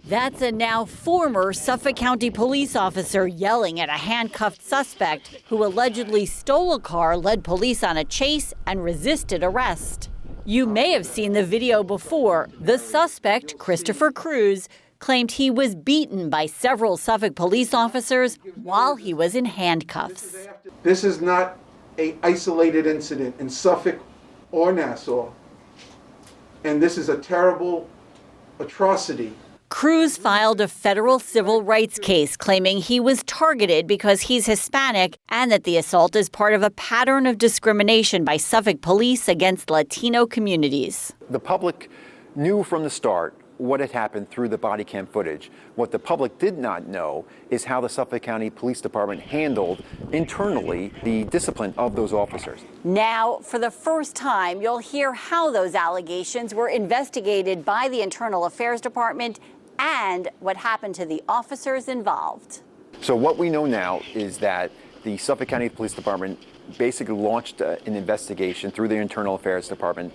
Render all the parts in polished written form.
That's a now former Suffolk County police officer yelling at a handcuffed suspect who allegedly stole a car, led police on a chase, and resisted arrest. You may have seen the video before. The suspect, Christopher Cruz, claimed he was beaten by several Suffolk police officers while he was in handcuffs. This is not an isolated incident in Suffolk or Nassau, and this is a terrible atrocity. Cruz filed a federal civil rights case claiming he was targeted because he's Hispanic and that the assault is part of a pattern of discrimination by Suffolk police against Latino communities. The public knew from the start what had happened through the body cam footage. What the public did not know is how the Suffolk County Police Department handled internally the discipline of those officers. Now, for the first time, you'll hear how those allegations were investigated by the Internal Affairs Department and what happened to the officers involved. So what we know now is that the Suffolk County Police Department basically launched an investigation through the Internal Affairs Department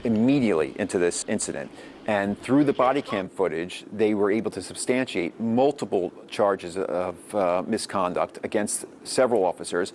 immediately into this incident. And through the body cam footage, they were able to substantiate multiple charges of misconduct against several officers,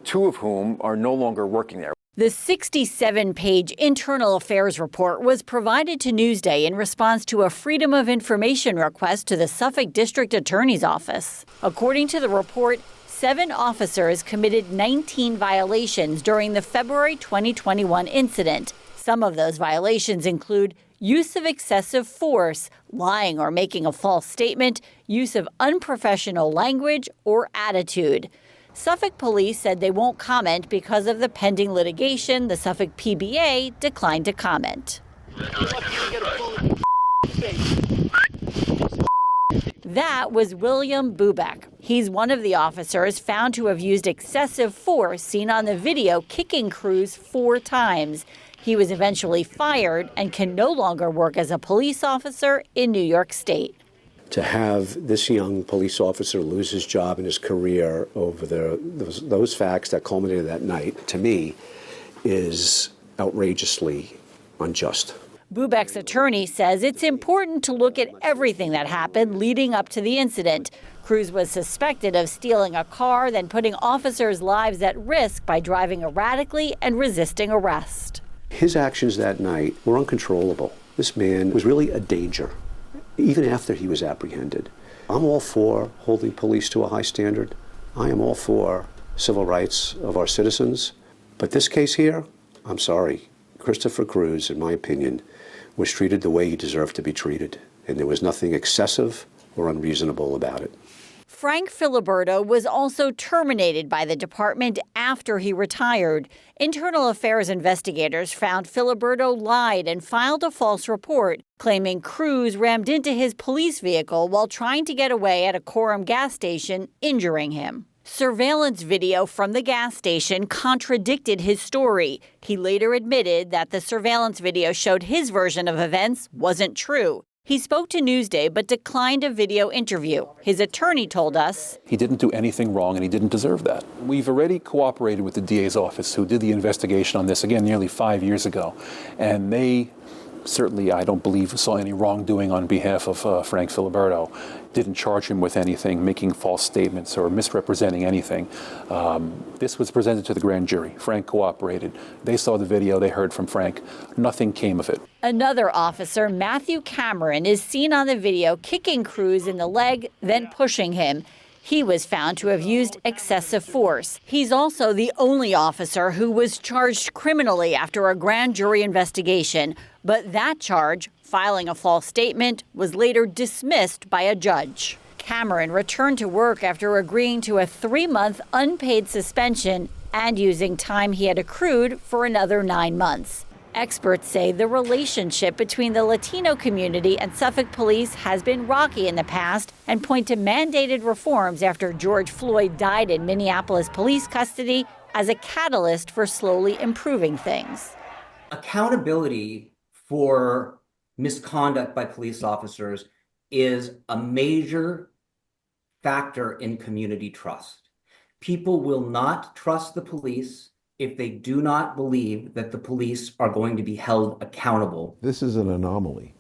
two of whom are no longer working there. The 67-page Internal Affairs report was provided to Newsday in response to a Freedom of Information request to the Suffolk District Attorney's Office. According to the report, 7 officers committed 19 violations during the February 2021 incident. Some of those violations include use of excessive force, lying or making a false statement, use of unprofessional language or attitude. Suffolk police said they won't comment because of the pending litigation. The Suffolk PBA declined to comment. That was William Bubeck. He's one of the officers found to have used excessive force seen on the video, kicking Cruz 4 times. He was eventually fired and can no longer work as a police officer in New York State. To have this young police officer lose his job and his career over those facts that culminated that night, to me, is outrageously unjust. Bubeck's attorney says it's important to look at everything that happened leading up to the incident. Cruz was suspected of stealing a car, then putting officers' lives at risk by driving erratically and resisting arrest. His actions that night were uncontrollable. This man was really a danger, even after he was apprehended. I'm all for holding police to a high standard. I am all for civil rights of our citizens. But this case here, I'm sorry, Christopher Cruz, in my opinion, was treated the way he deserved to be treated. And there was nothing excessive or unreasonable about it. Frank Filiberto was also terminated by the department after he retired. Internal Affairs investigators found Filiberto lied and filed a false report, claiming Cruz rammed into his police vehicle while trying to get away at a Coram gas station, injuring him. Surveillance video from the gas station contradicted his story. He later admitted that the surveillance video showed his version of events wasn't true. He spoke to Newsday but declined a video interview. His attorney told us he didn't do anything wrong and he didn't deserve that. We've already cooperated with the DA's office, who did the investigation on this, again, nearly 5 years ago. And they certainly, I don't believe, saw any wrongdoing on behalf of Frank Filiberto. Didn't charge him with anything, making false statements or misrepresenting anything. This was presented to the grand jury. Frank cooperated. They saw the video. They heard from Frank. Nothing came of it. Another officer, Matthew Cameron, is seen on the video kicking Cruz in the leg, then pushing him. He was found to have used excessive force. He's also the only officer who was charged criminally after a grand jury investigation. But that charge, filing a false statement, was later dismissed by a judge. Cameron returned to work after agreeing to a 3-month unpaid suspension and using time he had accrued for another 9 months. Experts say the relationship between the Latino community and Suffolk police has been rocky in the past and point to mandated reforms after George Floyd died in Minneapolis police custody as a catalyst for slowly improving things. Accountability for misconduct by police officers is a major factor in community trust. People will not trust the police if they do not believe that the police are going to be held accountable. This is an anomaly,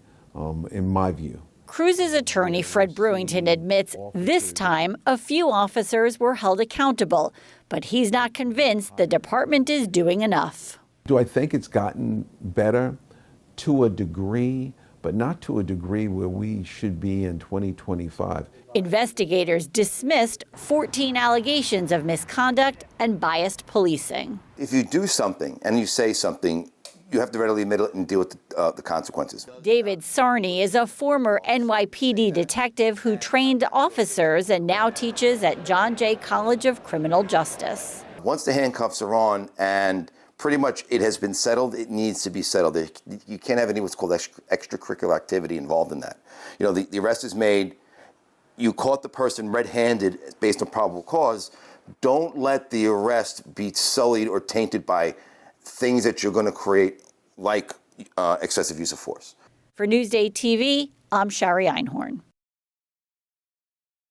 in my view. Cruz's attorney, Fred Brewington, admits this time a few officers were held accountable, but he's not convinced the department is doing enough. Do I think it's gotten better? To a degree, but not to a degree where we should be in 2025. Investigators dismissed 14 allegations of misconduct and biased policing. If you do something and you say something, you have to readily admit it and deal with the consequences. David Sarney is a former NYPD detective who trained officers and now teaches at John Jay College of Criminal Justice. Once the handcuffs are on and pretty much it has been settled, it needs to be settled. You can't have any what's called extracurricular activity involved in that. You know, the arrest is made, you caught the person red-handed based on probable cause. Don't let the arrest be sullied or tainted by things that you're going to create, like excessive use of force. For Newsday TV, I'm Shari Einhorn.